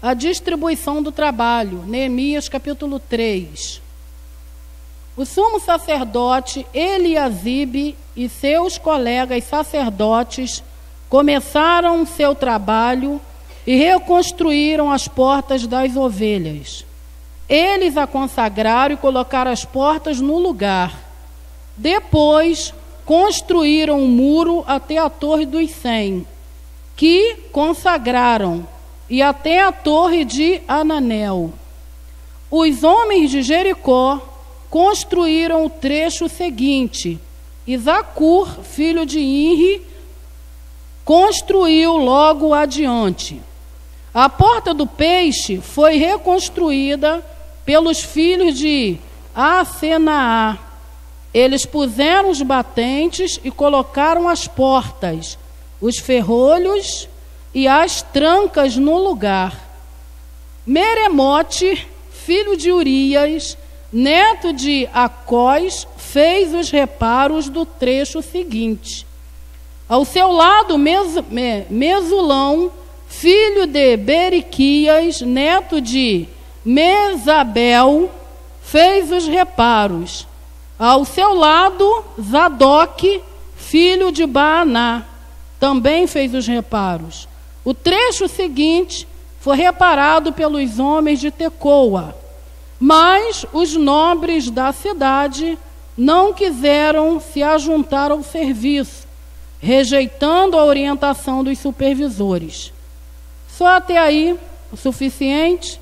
a distribuição do trabalho. Neemias capítulo 3. O sumo sacerdote Eliasibe e seus colegas sacerdotes começaram seu trabalho e reconstruíram as portas das ovelhas. Eles a consagraram e colocaram as portas no lugar. Depois construíram um muro até a Torre dos 100, que consagraram, e até a Torre de Ananel. Os homens de Jericó construíram o trecho seguinte, e Zacur, filho de Inri, construiu logo adiante. A porta do peixe foi reconstruída pelos filhos de Asenaá. Eles puseram os batentes e colocaram as portas, os ferrolhos e as trancas no lugar. Meremote, filho de Urias, neto de Acós, fez os reparos do trecho seguinte. Ao seu lado, Mesulão, filho de Beriquias, neto de Mesabel, fez os reparos. Ao seu lado, Zadok, filho de Baaná, também fez os reparos. O trecho seguinte foi reparado pelos homens de Tecoa, mas os nobres da cidade não quiseram se ajuntar ao serviço, rejeitando a orientação dos supervisores. Só até aí o suficiente.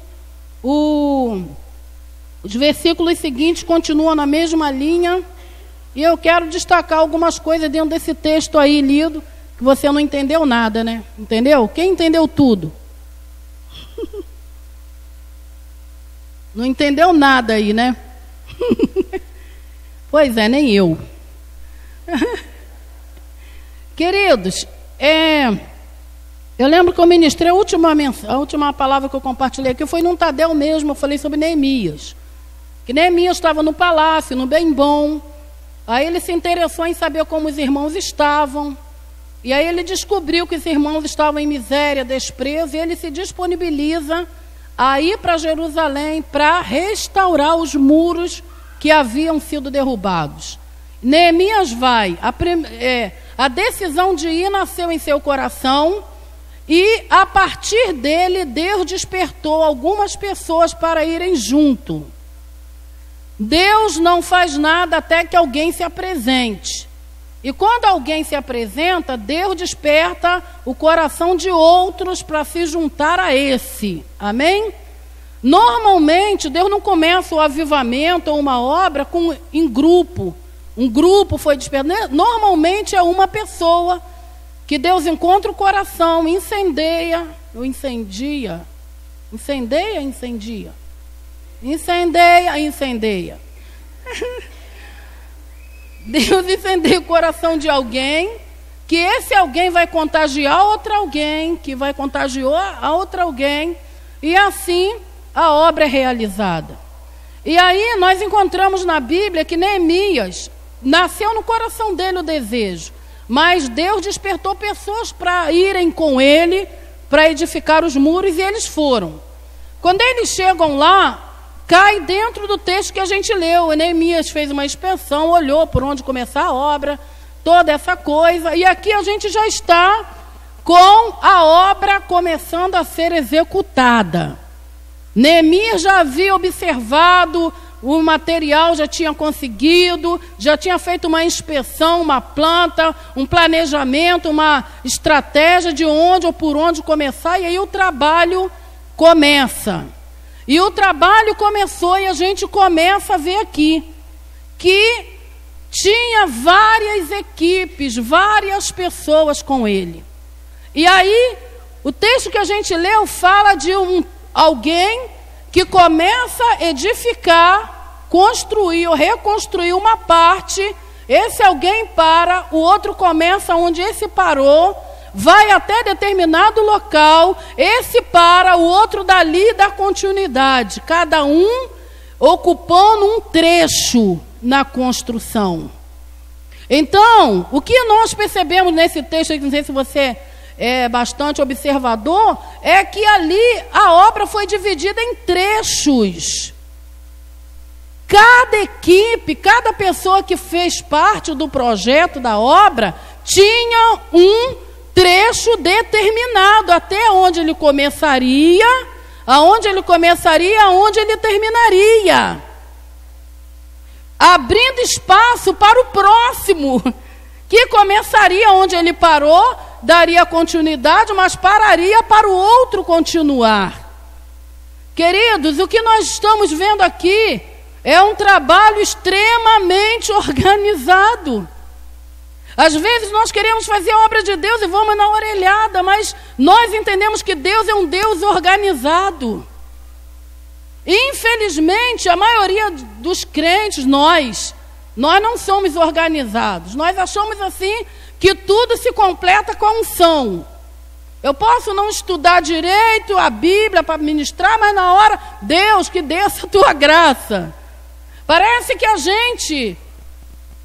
Os versículos seguintes continuam na mesma linha, e eu quero destacar algumas coisas dentro desse texto aí lido, que você não entendeu nada, né? Entendeu? Quem entendeu tudo? Não entendeu nada aí, né? Pois é, nem eu. Queridos, eu lembro que eu ministrei a última palavra que eu compartilhei aqui, foi num Tadel mesmo, eu falei sobre Neemias. Que Neemias estava no palácio, no bem bom. Aí ele se interessou em saber como os irmãos estavam. E aí ele descobriu que os irmãos estavam em miséria, desprezo, e ele se disponibiliza a ir para Jerusalém para restaurar os muros que haviam sido derrubados. Neemias vai. A decisão de ir nasceu em seu coração, e a partir dele Deus despertou algumas pessoas para irem junto. Deus não faz nada até que alguém se apresente. E quando alguém se apresenta, Deus desperta o coração de outros para se juntar a esse. Amém? Normalmente, Deus não começa o avivamento ou uma obra em grupo. Um grupo foi despertado. Normalmente é uma pessoa que Deus encontra o coração, incendeia. Deus incendeia o coração de alguém, que esse alguém vai contagiar outro alguém, que vai contagiar a outro alguém, e assim a obra é realizada. E aí nós encontramos na Bíblia que Neemias nasceu no coração dele o desejo, mas Deus despertou pessoas para irem com ele, para edificar os muros, e eles foram. Quando eles chegam lá, cai dentro do texto que a gente leu. Neemias fez uma inspeção, olhou por onde começar a obra, toda essa coisa, e aqui a gente já está com a obra começando a ser executada. Neemias já havia observado o material, já tinha conseguido, já tinha feito uma inspeção, uma planta, um planejamento, uma estratégia de onde ou por onde começar, e aí o trabalho começa. E o trabalho começou, e a gente começa a ver aqui que tinha várias equipes, várias pessoas com ele. E aí, o texto que a gente leu fala de alguém que começa a edificar, construir ou reconstruir uma parte. Esse alguém para, o outro começa onde esse parou, vai até determinado local, esse para, o outro dali dá continuidade, cada um ocupando um trecho na construção. Então, o que nós percebemos nesse texto, não sei se você é bastante observador, é que ali a obra foi dividida em trechos. Cada equipe, cada pessoa que fez parte do projeto da obra, tinha um trecho determinado, até onde ele começaria, aonde ele terminaria, abrindo espaço para o próximo, que começaria onde ele parou, daria continuidade, mas pararia para o outro continuar. Queridos, o que nós estamos vendo aqui é um trabalho extremamente organizado. Às vezes nós queremos fazer a obra de Deus e vamos na orelhada, mas nós entendemos que Deus é um Deus organizado. Infelizmente, a maioria dos crentes, nós não somos organizados. Nós achamos assim que tudo se completa com a unção. Eu posso não estudar direito a Bíblia para ministrar, mas na hora, Deus, que desça a tua graça. Parece que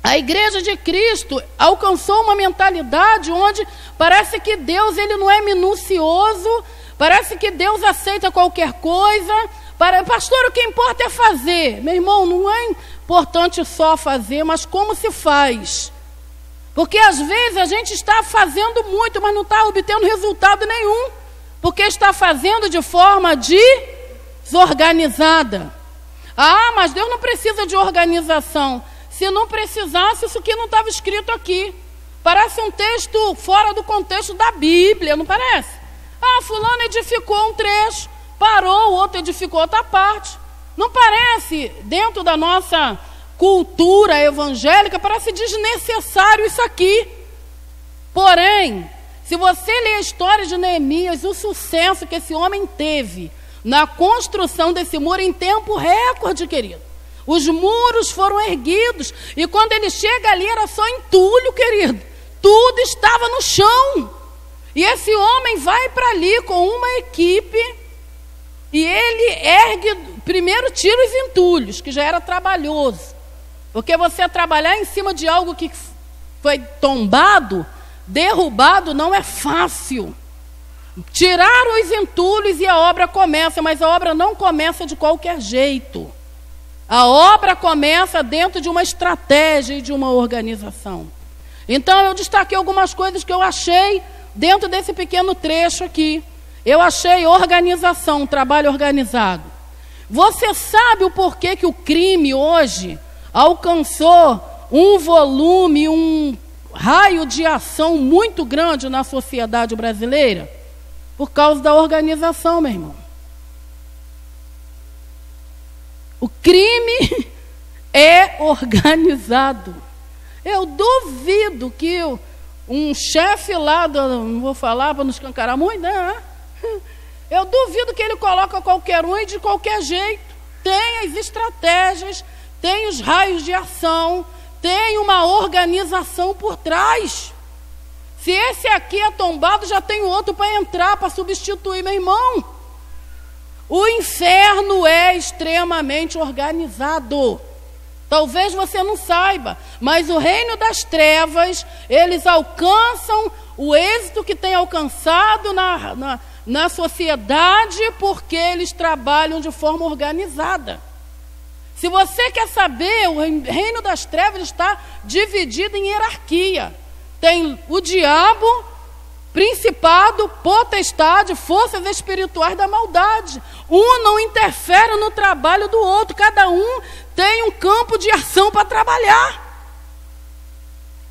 a Igreja de Cristo alcançou uma mentalidade onde parece que Deus ele não é minucioso, parece que Deus aceita qualquer coisa. Pastor, o que importa é fazer. Meu irmão, não é importante só fazer, mas como se faz. Porque às vezes a gente está fazendo muito, mas não está obtendo resultado nenhum, porque está fazendo de forma desorganizada. Ah, mas Deus não precisa de organização. Se não precisasse, isso aqui não estava escrito aqui. Parece um texto fora do contexto da Bíblia, não parece? Ah, fulano edificou um trecho, parou, o outro edificou outra parte. Não parece, dentro da nossa cultura evangélica, parece desnecessário isso aqui. Porém, se você ler a história de Neemias, o sucesso que esse homem teve na construção desse muro em tempo recorde, querido. Os muros foram erguidos, e quando ele chega ali era só entulho, querido. Tudo estava no chão. E esse homem vai para ali com uma equipe, e ele ergue, primeiro tira os entulhos, que já era trabalhoso. Porque você trabalhar em cima de algo que foi tombado, derrubado, não é fácil. Tiraram os entulhos e a obra começa, mas a obra não começa de qualquer jeito. A obra começa dentro de uma estratégia e de uma organização. Então eu destaquei algumas coisas que eu achei dentro desse pequeno trecho aqui. Eu achei organização, um trabalho organizado. Você sabe o porquê que o crime hoje alcançou um volume, um raio de ação muito grande na sociedade brasileira? Por causa da organização, meu irmão. O crime é organizado. Eu duvido que um chefe lá, não vou falar para não escancarar muito, né? Eu duvido que ele coloca qualquer um e de qualquer jeito. Tem as estratégias, tem os raios de ação, tem uma organização por trás. Se esse aqui é tombado, já tem outro para entrar, para substituir, meu irmão. O inferno é extremamente organizado. Talvez você não saiba, mas o reino das trevas, eles alcançam o êxito que tem alcançado na sociedade, porque eles trabalham de forma organizada. Se você quer saber, o reino das trevas está dividido em hierarquia. Tem o diabo, principado, potestade, forças espirituais da maldade. Um não interfere no trabalho do outro. Cada um tem um campo de ação para trabalhar.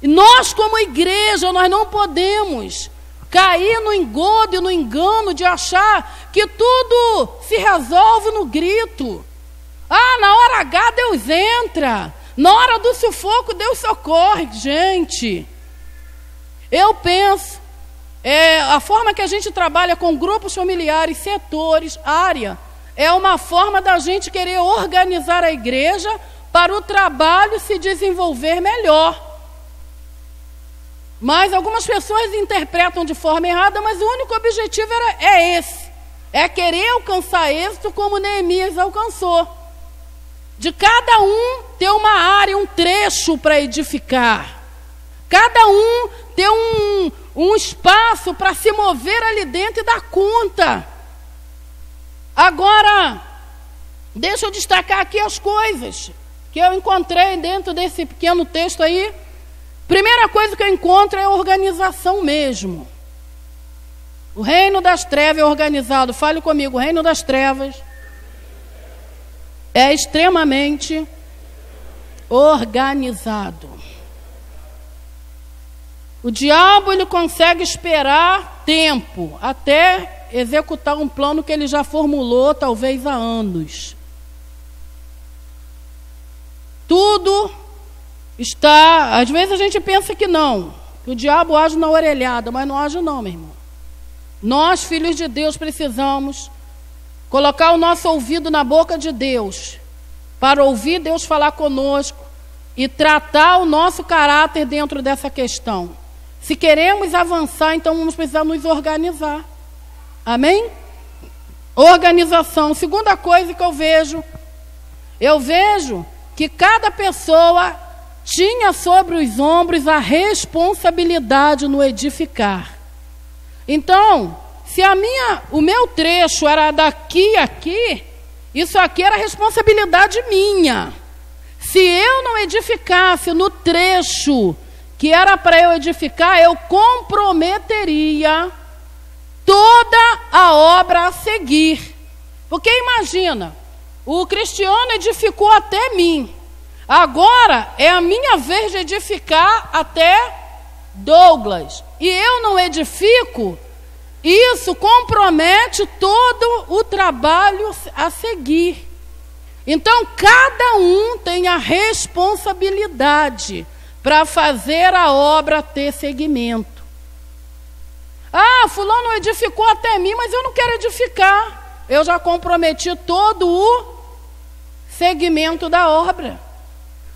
E nós, como igreja, nós não podemos cair no engodo e no engano de achar que tudo se resolve no grito. Ah, na hora H Deus entra. Na hora do sufoco Deus socorre. Gente, eu penso, a forma que a gente trabalha com grupos familiares, setores, área, é uma forma da gente querer organizar a igreja para o trabalho se desenvolver melhor. Mas algumas pessoas interpretam de forma errada, mas o único objetivo é esse. É querer alcançar êxito como Neemias alcançou. De cada um ter uma área, um trecho para edificar. Cada um ter um espaço para se mover ali dentro e dar conta. Agora, deixa eu destacar aqui as coisas que eu encontrei dentro desse pequeno texto aí. Primeira coisa que eu encontro é a organização mesmo. O reino das trevas é organizado. Fale comigo, o reino das trevas é extremamente organizado. O diabo, ele consegue esperar tempo até executar um plano que ele já formulou talvez há anos. Tudo está... Às vezes a gente pensa que não, que o diabo age na orelhada, mas não age não, meu irmão. Nós, filhos de Deus, precisamos colocar o nosso ouvido na boca de Deus, para ouvir Deus falar conosco e tratar o nosso caráter dentro dessa questão. Se queremos avançar, então vamos precisar nos organizar. Amém? Organização. Segunda coisa que eu vejo que cada pessoa tinha sobre os ombros a responsabilidade no edificar. Então, se o meu trecho era daqui a aqui, isso aqui era responsabilidade minha. Se eu não edificasse no trecho que era para eu edificar, eu comprometeria toda a obra a seguir. Porque imagina, o Cristiano edificou até mim. Agora é a minha vez de edificar até Douglas. E eu não edifico, isso compromete todo o trabalho a seguir. Então, cada um tem a responsabilidade para fazer a obra ter seguimento. Ah, fulano edificou até mim, mas eu não quero edificar. Eu já comprometi todo o segmento da obra.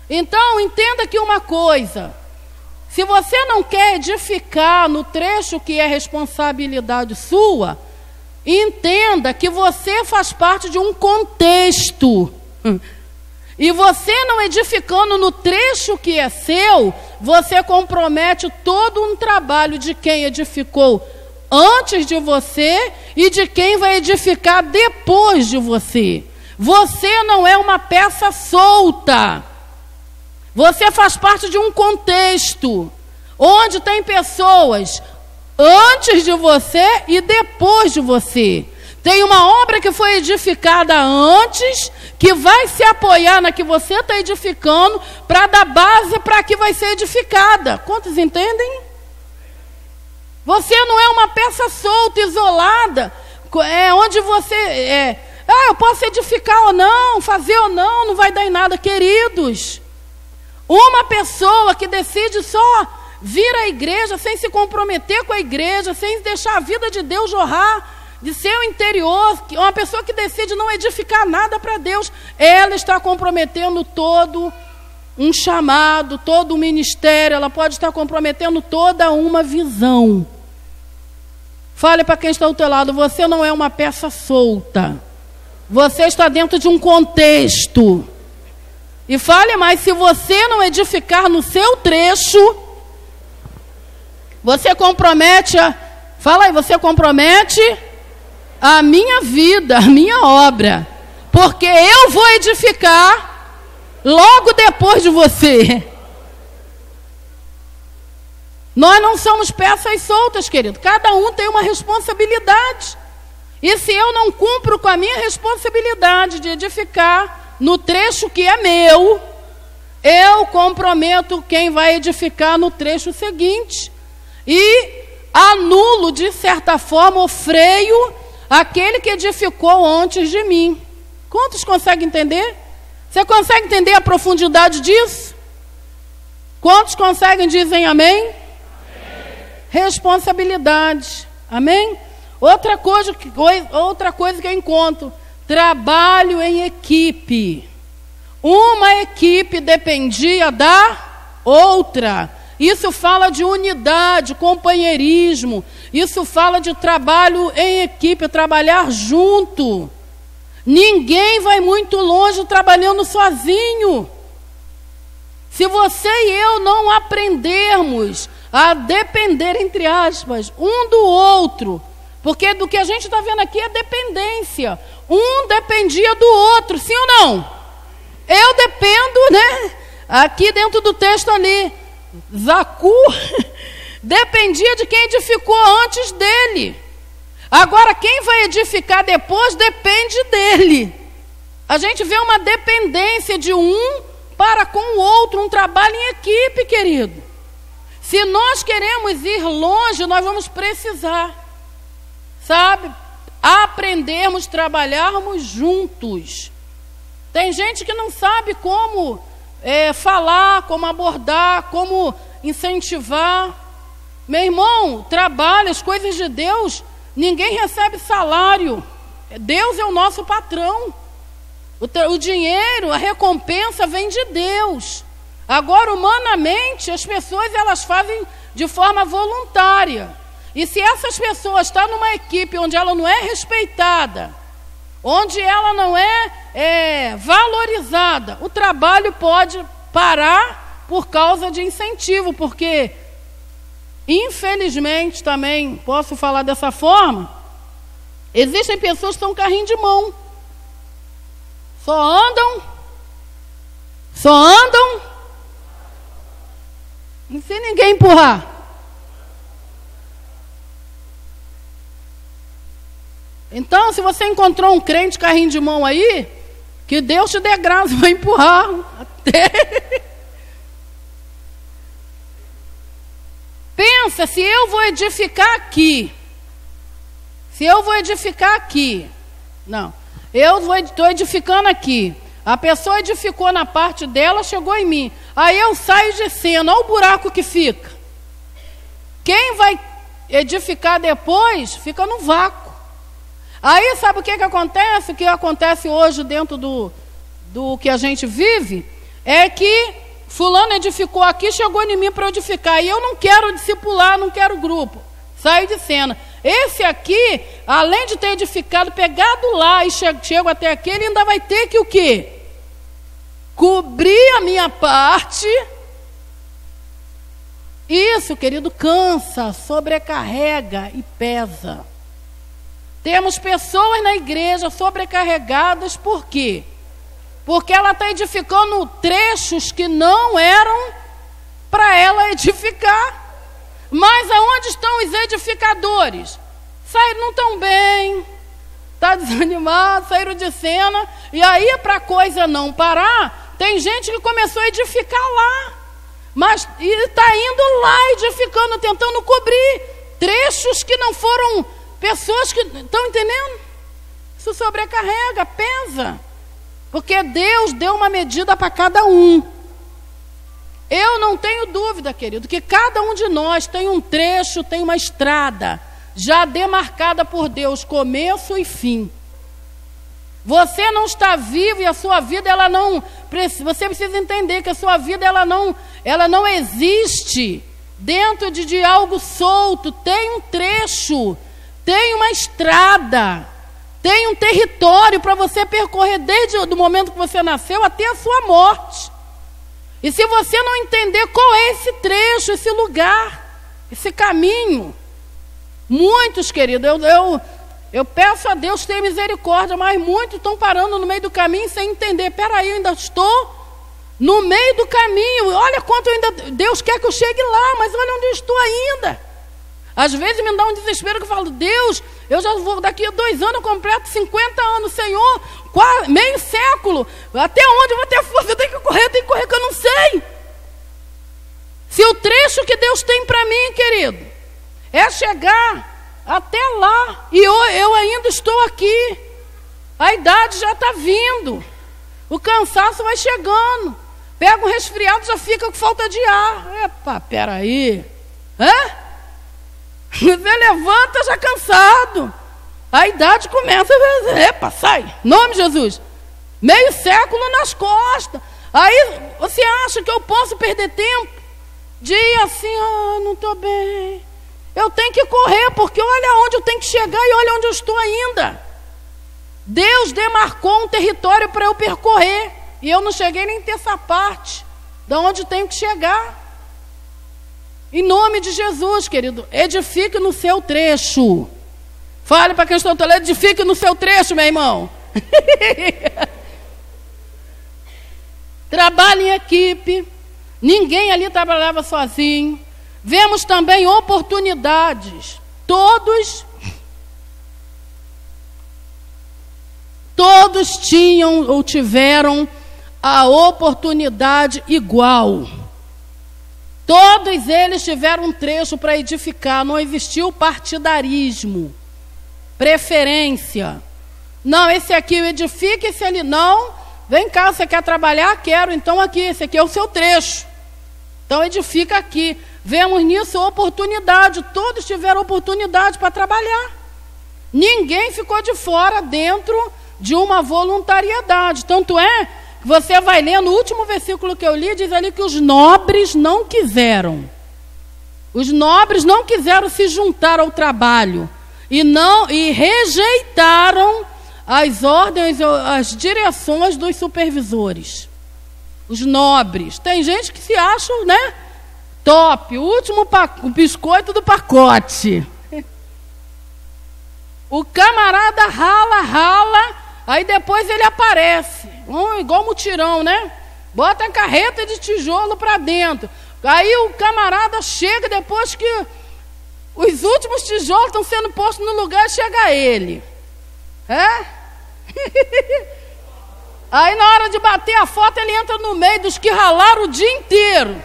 Então, entenda aqui uma coisa. Se você não quer edificar no trecho que é responsabilidade sua, entenda que você faz parte de um contexto. E você não edificando no trecho que é seu, você compromete todo um trabalho de quem edificou antes de você e de quem vai edificar depois de você. Você não é uma peça solta. Você faz parte de um contexto onde tem pessoas antes de você e depois de você. Tem uma obra que foi edificada antes, que vai se apoiar na que você está edificando, para dar base para a que vai ser edificada. Quantos entendem? Você não é uma peça solta, isolada, onde você... eu posso edificar ou não, fazer ou não, não vai dar em nada, queridos. Uma pessoa que decide só vir à igreja, sem se comprometer com a igreja, sem deixar a vida de Deus jorrar de seu interior, uma pessoa que decide não edificar nada para Deus, ela está comprometendo todo um chamado, todo um ministério, ela pode estar comprometendo toda uma visão. Fale para quem está ao teu lado, você não é uma peça solta, você está dentro de um contexto. E fale mais, se você não edificar no seu trecho, você compromete, fala aí, você compromete a minha vida, a minha obra, porque eu vou edificar logo depois de você. Nós não somos peças soltas, querido, cada um tem uma responsabilidade, e se eu não cumpro com a minha responsabilidade de edificar no trecho que é meu, eu comprometo quem vai edificar no trecho seguinte, e anulo de certa forma o freio aquele que edificou antes de mim. Quantos conseguem entender? Você consegue entender a profundidade disso? Quantos conseguem, dizem amém? Amém. Responsabilidade. Amém? Outra coisa que eu encontro, trabalho em equipe. Uma equipe dependia da outra. Isso fala de unidade, companheirismo. Isso fala de trabalho em equipe, trabalhar junto. Ninguém vai muito longe trabalhando sozinho. Se você e eu não aprendermos a depender, entre aspas, um do outro, porque do que a gente está vendo aqui é dependência. Um dependia do outro, sim ou não? Eu dependo, né? Aqui dentro do texto ali, Zacu dependia de quem edificou antes dele. Agora, quem vai edificar depois depende dele. A gente vê uma dependência de um para com o outro, um trabalho em equipe, querido. Se nós queremos ir longe, nós vamos precisar, sabe, aprendermos, trabalharmos juntos. Tem gente que não sabe como falar, como abordar, como incentivar. Meu irmão, trabalha, as coisas de Deus, ninguém recebe salário. Deus é o nosso patrão. O dinheiro, a recompensa vem de Deus. Agora, humanamente, as pessoas elas fazem de forma voluntária. E se essas pessoas estão numa equipe onde ela não é respeitada, onde ela não é valorizada, o trabalho pode parar por causa de incentivo, porque, infelizmente, também posso falar dessa forma, existem pessoas que são carrinho de mão. Só andam, sem ninguém empurrar. Então, se você encontrou um crente carrinho de mão aí, que Deus te dê graça, vai empurrar até. Pensa, se eu vou edificar aqui, não, eu estou edificando aqui, a pessoa edificou na parte dela, chegou em mim, aí eu saio de cena, olha o buraco que fica. Quem vai edificar depois, fica no vácuo. Aí sabe o que acontece? O que acontece hoje dentro do que a gente vive, é que fulano edificou aqui, chegou em mim para edificar, e eu não quero discipular, não quero grupo, saio de cena. Esse aqui, além de ter edificado, pegado lá e chego até aqui, ele ainda vai ter que o quê? Cobrir a minha parte. Isso, querido, cansa, sobrecarrega e pesa. Temos pessoas na igreja sobrecarregadas, por quê? Porque ela está edificando trechos que não eram para ela edificar. Mas aonde estão os edificadores? Não estão bem, está desanimado, saíram de cena. E aí, para a coisa não parar, tem gente que começou a edificar lá. Mas está indo lá edificando, tentando cobrir trechos que não foram pessoas que... Estão entendendo? Isso sobrecarrega, pesa. Porque Deus deu uma medida para cada um. Eu não tenho dúvida, querido, que cada um de nós tem um trecho, tem uma estrada já demarcada por Deus, começo e fim. Você não está vivo e a sua vida, ela não... Você precisa entender que a sua vida, ela não existe dentro de algo solto. Tem um trecho, tem uma estrada, tem um território para você percorrer desde o momento que você nasceu até a sua morte. E se você não entender qual é esse trecho, esse lugar, esse caminho, muitos, querido, eu peço a Deus ter misericórdia, mas muitos estão parando no meio do caminho sem entender. Peraí, eu ainda estou no meio do caminho, olha quanto Deus quer que eu chegue lá, mas olha onde eu estou ainda. Às vezes me dá um desespero que eu falo, Deus, eu já vou, daqui a 2 anos eu completo 50 anos, Senhor, meio século, até onde eu vou ter força? Eu tenho que correr, que eu não sei. Se o trecho que Deus tem para mim, querido, é chegar até lá, e eu ainda estou aqui, a idade já está vindo, o cansaço vai chegando, pega um resfriado, já fica com falta de ar. Epa, peraí, você levanta já cansado, a idade começa a... Epa, sai, nome de Jesus, meio século nas costas. Aí você acha que eu posso perder tempo de ir assim, não estou bem, eu tenho que correr, porque olha onde eu tenho que chegar e olha onde eu estou ainda. Deus demarcou um território para eu percorrer, e eu não cheguei nem a ter essa parte. de onde tenho que chegar. Em nome de Jesus, querido, edifique no seu trecho. Fale para quem está ao teu lado, edifique no seu trecho, meu irmão. Trabalhe em equipe. Ninguém ali trabalhava sozinho. Vemos também oportunidades. Todos tinham ou tiveram a oportunidade igual. Todos eles tiveram um trecho para edificar. Não existiu partidarismo, preferência. Não, esse aqui eu edifico, esse ali não. Vem cá, você quer trabalhar? Quero, então aqui, esse aqui é o seu trecho. Então edifica aqui. Vemos nisso oportunidade. Todos tiveram oportunidade para trabalhar. Ninguém ficou de fora dentro de uma voluntariedade. Tanto é que você vai ler no último versículo que eu li, diz ali que os nobres não quiseram. Os nobres não quiseram se juntar ao trabalho e rejeitaram as ordens, as direções dos supervisores. Os nobres. Tem gente que se acha, né, top, o último o biscoito do pacote. O camarada rala, aí depois ele aparece, igual mutirão, né? Bota a carreta de tijolo para dentro. Aí o camarada chega depois que os últimos tijolos estão sendo postos no lugar, chega ele. Aí na hora de bater a foto ele entra no meio dos que ralaram o dia inteiro.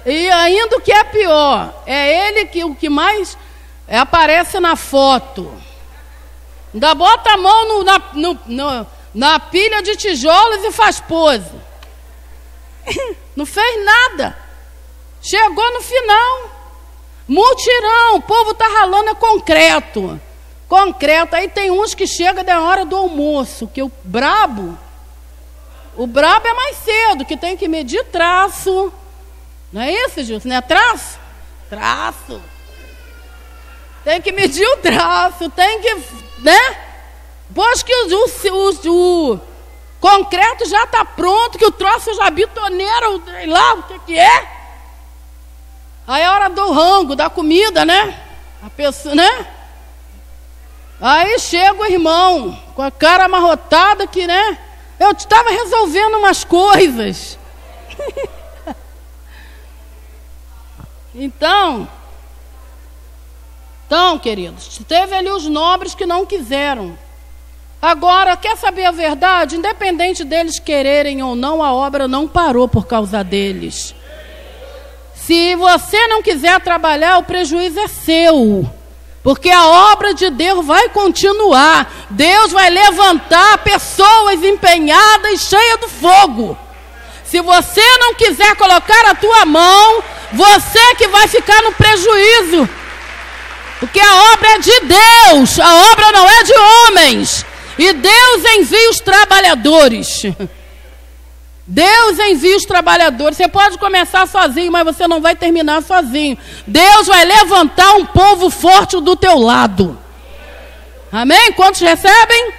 E ainda o que é pior, é ele que o que mais aparece na foto. Ainda bota a mão na pilha de tijolos e faz pose. Não fez nada. Chegou no final. Mutirão, o povo está ralando, é concreto. Concreto. Aí tem uns que chegam da hora do almoço, que o brabo é mais cedo, que tem que medir traço. Não é isso, Gilson? Não é traço? Traço. Tem que medir o traço, tem que, né? Depois que o concreto já está pronto, que o troço já bitoneira, sei lá o que é. Aí é hora do rango, da comida, né? A pessoa, né? Aí chega o irmão, com a cara amarrotada que, né? Eu estava resolvendo umas coisas. Então, queridos, teve ali os nobres que não quiseram. Agora, quer saber a verdade? Independente deles quererem ou não, a obra não parou por causa deles. Se você não quiser trabalhar, o prejuízo é seu. Porque a obra de Deus vai continuar. Deus vai levantar pessoas empenhadas e cheias do fogo. Se você não quiser colocar a tua mão, você que vai ficar no prejuízo. Porque a obra é de Deus, a obra não é de homens. E Deus envia os trabalhadores. Deus envia os trabalhadores. Você pode começar sozinho, mas você não vai terminar sozinho. Deus vai levantar um povo forte do teu lado. Amém? Quantos recebem?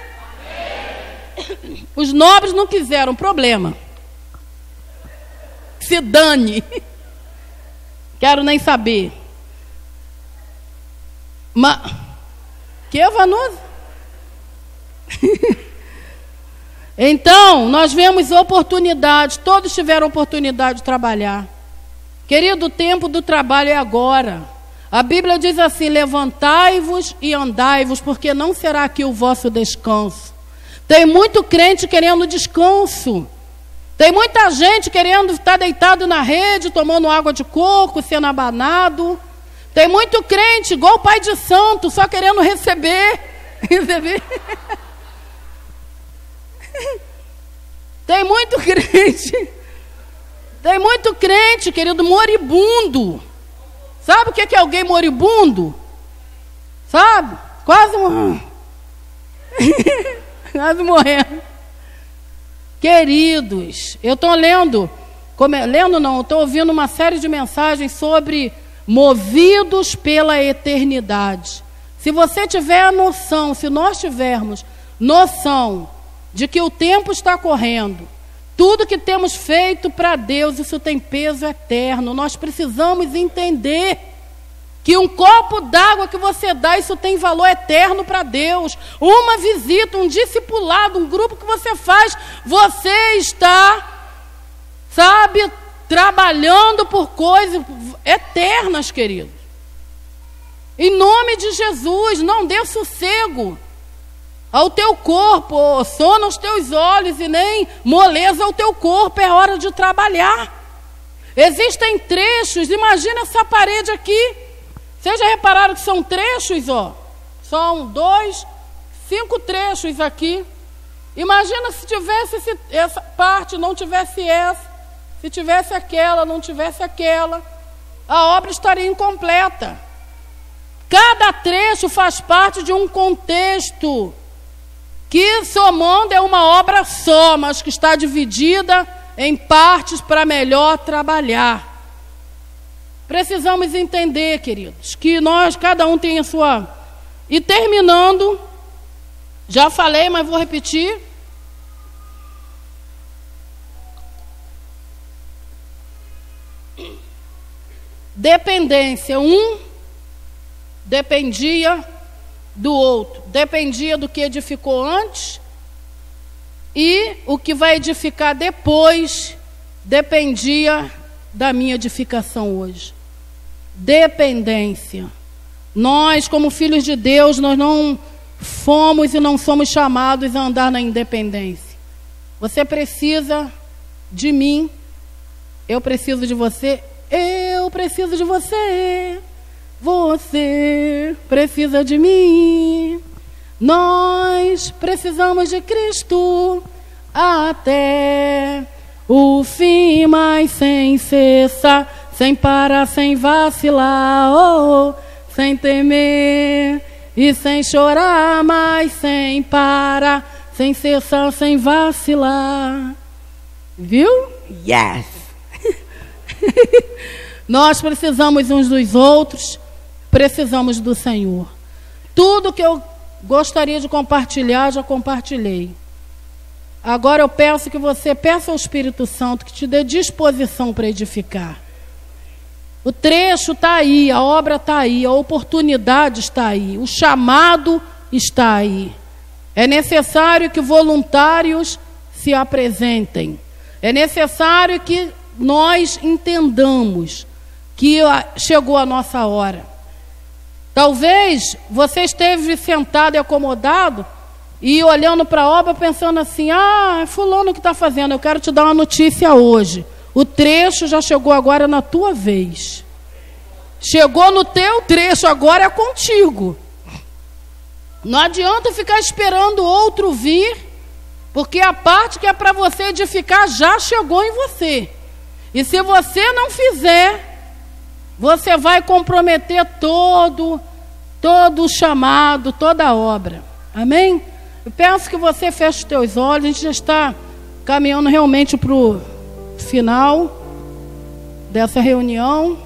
Amém. Os nobres não quiseram, problema. Se dane. Quero nem saber. Que Vanusa? Então, nós vemos oportunidades. Todos tiveram oportunidade de trabalhar. Querido, o tempo do trabalho é agora. A Bíblia diz assim: levantai-vos e andai-vos, porque não será aqui o vosso descanso. Tem muito crente querendo descanso. Tem muita gente querendo estar deitado na rede, tomando água de coco, sendo abanado. Tem muito crente, igual o pai de santo, só querendo receber. Tem muito crente, querido, moribundo. Sabe o que é alguém moribundo? Sabe? Quase morrendo. Queridos, eu estou estou ouvindo uma série de mensagens sobre movidos pela eternidade. Se você tiver a noção, se nós tivermos noção de que o tempo está correndo, tudo que temos feito para Deus, isso tem peso eterno. Nós precisamos entender que um copo d'água que você dá, isso tem valor eterno para Deus. Uma visita, um discipulado, um grupo que você faz, você está, sabe, trabalhando por coisas eternas, queridos. Em nome de Jesus, não dê sossego ao teu corpo, sono aos teus olhos e nem moleza ao teu corpo. É hora de trabalhar. Existem trechos, imagina essa parede aqui. Vocês já repararam que são trechos, ó? São 2, 5 trechos aqui. Imagina se tivesse essa parte, não tivesse essa. Se tivesse aquela, não tivesse aquela. A obra estaria incompleta. Cada trecho faz parte de um contexto que, somando, é uma obra só, mas que está dividida em partes para melhor trabalhar. Precisamos entender, queridos, que nós, cada um tem a sua... E terminando, já falei, mas vou repetir. Dependência. Um dependia do outro. Dependia do que edificou antes. E o que vai edificar depois dependia da minha edificação hoje. Dependência. Nós, como filhos de Deus, nós não fomos e não somos chamados a andar na independência. Você precisa de mim, eu preciso de você, eu preciso de você, você precisa de mim. Nós precisamos de Cristo até o fim, mas sem cessar, sem parar, sem vacilar, oh, sem temer e sem chorar, mas sem parar, sem cessar, sem vacilar. Viu? Yes! Nós precisamos uns dos outros, precisamos do Senhor. Tudo que eu gostaria de compartilhar, já compartilhei. Agora eu peço que você peça ao Espírito Santo que te dê disposição para edificar. O trecho está aí, a obra está aí, a oportunidade está aí, o chamado está aí. É necessário que voluntários se apresentem. É necessário que nós entendamos que chegou a nossa hora. Talvez você esteja sentado e acomodado e olhando para a obra pensando assim, é fulano que está fazendo, eu quero te dar uma notícia hoje. O trecho já chegou agora na tua vez. Chegou no teu trecho, agora é contigo. Não adianta ficar esperando o outro vir, porque a parte que é para você edificar já chegou em você. E se você não fizer, você vai comprometer todo o chamado, toda a obra. Amém? Eu peço que você feche os teus olhos. A gente já está caminhando realmente para o final dessa reunião.